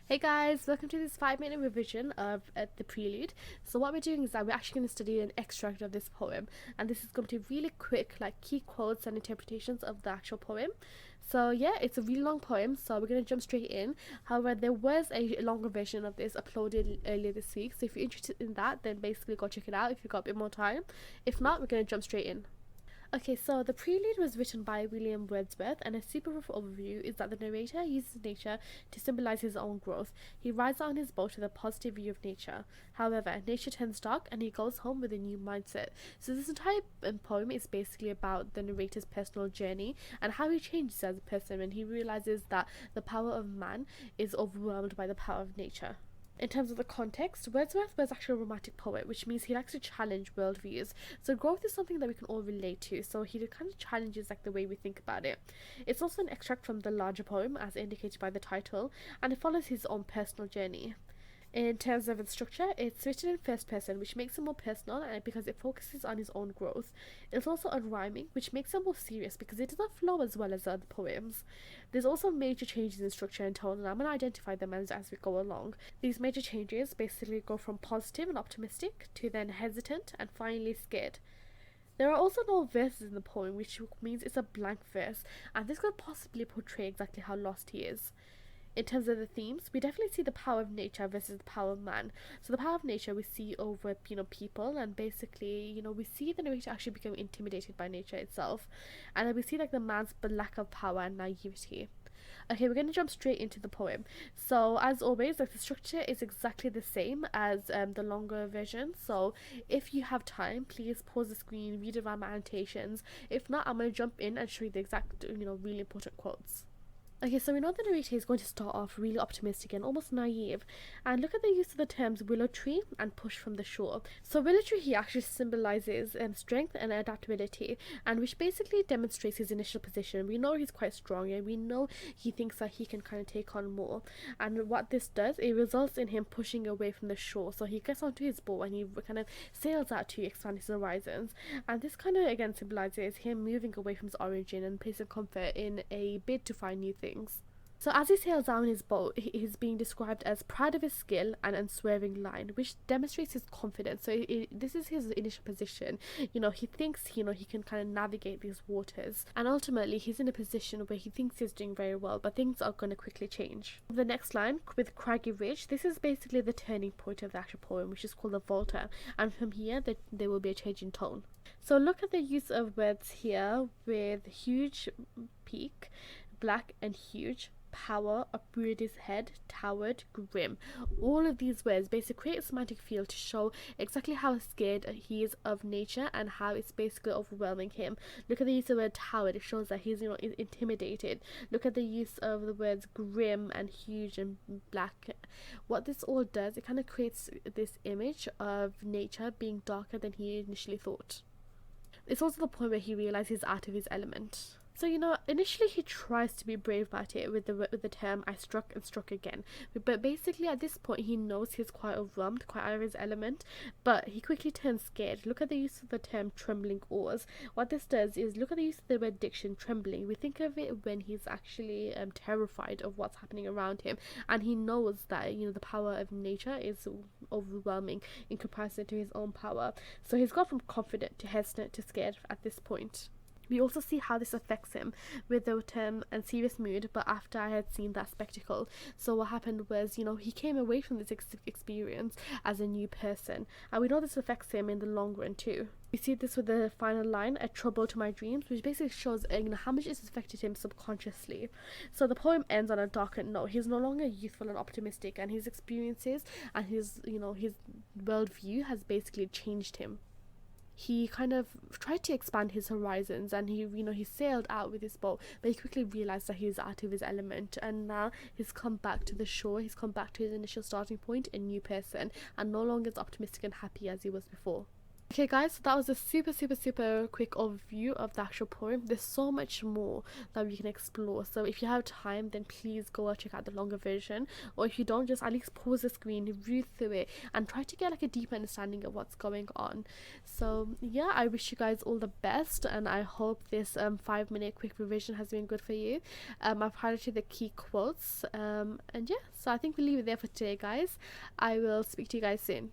Hey guys, welcome to this 5 minute revision of the Prelude. So what we're doing is that we're actually going to study an extract of this poem, and this is going to be really quick, like key quotes and interpretations of the actual poem. So yeah, it's a really long poem, so we're going to jump straight in. However, there was a longer version of this uploaded earlier this week, so if you're interested in that, then basically go check it out if you've got a bit more time. If not, we're going to jump straight in. Okay, so the Prelude was written by William Wordsworth, and a super rough overview is that the narrator uses nature to symbolize his own growth. He rides out on his boat with a positive view of nature. However, nature turns dark and he goes home with a new mindset. So, this entire poem is basically about the narrator's personal journey and how he changes as a person when he realizes that the power of man is overwhelmed by the power of nature. In terms of the context, Wordsworth was actually a romantic poet, which means he likes to challenge worldviews. So growth is something that we can all relate to, so he kind of challenges like the way we think about it. It's also an extract from the larger poem, as indicated by the title, and it follows his own personal journey. In terms of its structure, it's written in first person, which makes it more personal and because it focuses on his own growth. It's also unrhyming, which makes it more serious because it does not flow as well as the other poems. There's also major changes in structure and tone, and I'm going to identify them as we go along. These major changes basically go from positive and optimistic to then hesitant and finally scared. There are also no verses in the poem, which means it's a blank verse, and this could possibly portray exactly how lost he is. In terms of the themes, we definitely see the power of nature versus the power of man. So the power of nature we see over, people, and basically, we see the narrator actually become intimidated by nature itself. And then we see like the man's lack of power and naivety. Okay, we're going to jump straight into the poem. So, as always, like the structure is exactly the same as the longer version. So, if you have time, please pause the screen, read around my annotations. If not, I'm going to jump in and show you the exact, really important quotes. Okay, so we know the narrator is going to start off really optimistic and almost naive. And look at the use of the terms willow tree and push from the shore. So willow tree here actually symbolizes strength and adaptability, and which basically demonstrates his initial position. We know he's quite strong and we know he thinks that he can kind of take on more. And what this does, it results in him pushing away from the shore. So he gets onto his boat and he kind of sails out to expand his horizons. And this kind of again symbolizes him moving away from his origin and placing comfort in a bid to find new things. So as he sails down his boat, he is being described as proud of his skill and unswerving line, which demonstrates his confidence. So this is his initial position. He thinks, he can kind of navigate these waters. And ultimately, he's in a position where he thinks he's doing very well, but things are going to quickly change. The next line, with craggy ridge, this is basically the turning point of the actual poem, which is called the Volta. And from here, there will be a change in tone. So look at the use of words here with huge peak, black and huge, power, uprooted his head, towered, grim. All of these words basically create a semantic field to show exactly how scared he is of nature and how it's basically overwhelming him. Look at the use of the word towered, it shows that he's intimidated. Look at the use of the words grim and huge and black. What this all does, it kind of creates this image of nature being darker than he initially thought. It's also the point where he realizes he's out of his element. So, initially he tries to be brave about it with the term I struck and struck again. But basically at this point he knows he's quite overwhelmed, quite out of his element, but he quickly turns scared. Look at the use of the term trembling oars. What this does is look at the use of the word diction, trembling. We think of it when he's actually terrified of what's happening around him, and he knows that, the power of nature is overwhelming in comparison to his own power. So he's gone from confident to hesitant to scared at this point. We also see how this affects him with the term and serious mood, but after I had seen that spectacle. So what happened was, he came away from this experience as a new person, and we know this affects him in the long run too. We see this with the final line, a trouble to my dreams, which basically shows how much it's affected him subconsciously. So the poem ends on a darker note. He's no longer youthful and optimistic, and his experiences and his worldview has basically changed him. He kind of tried to expand his horizons, and he sailed out with his boat, but he quickly realized that he was out of his element, and now he's come back to the shore. He's come back to his initial starting point, a new person, and no longer as optimistic and happy as he was before. Okay guys, so that was a super quick overview of the actual poem. There's so much more that we can explore, so if you have time then please go and check out the longer version, or if you don't, just at least pause the screen, read through it and try to get like a deep understanding of what's going on. So yeah, I wish you guys all the best, and I hope this 5-minute quick revision has been good for you. I've highlighted the key quotes, and yeah, so I think we'll leave it there for today guys. I will speak to you guys soon.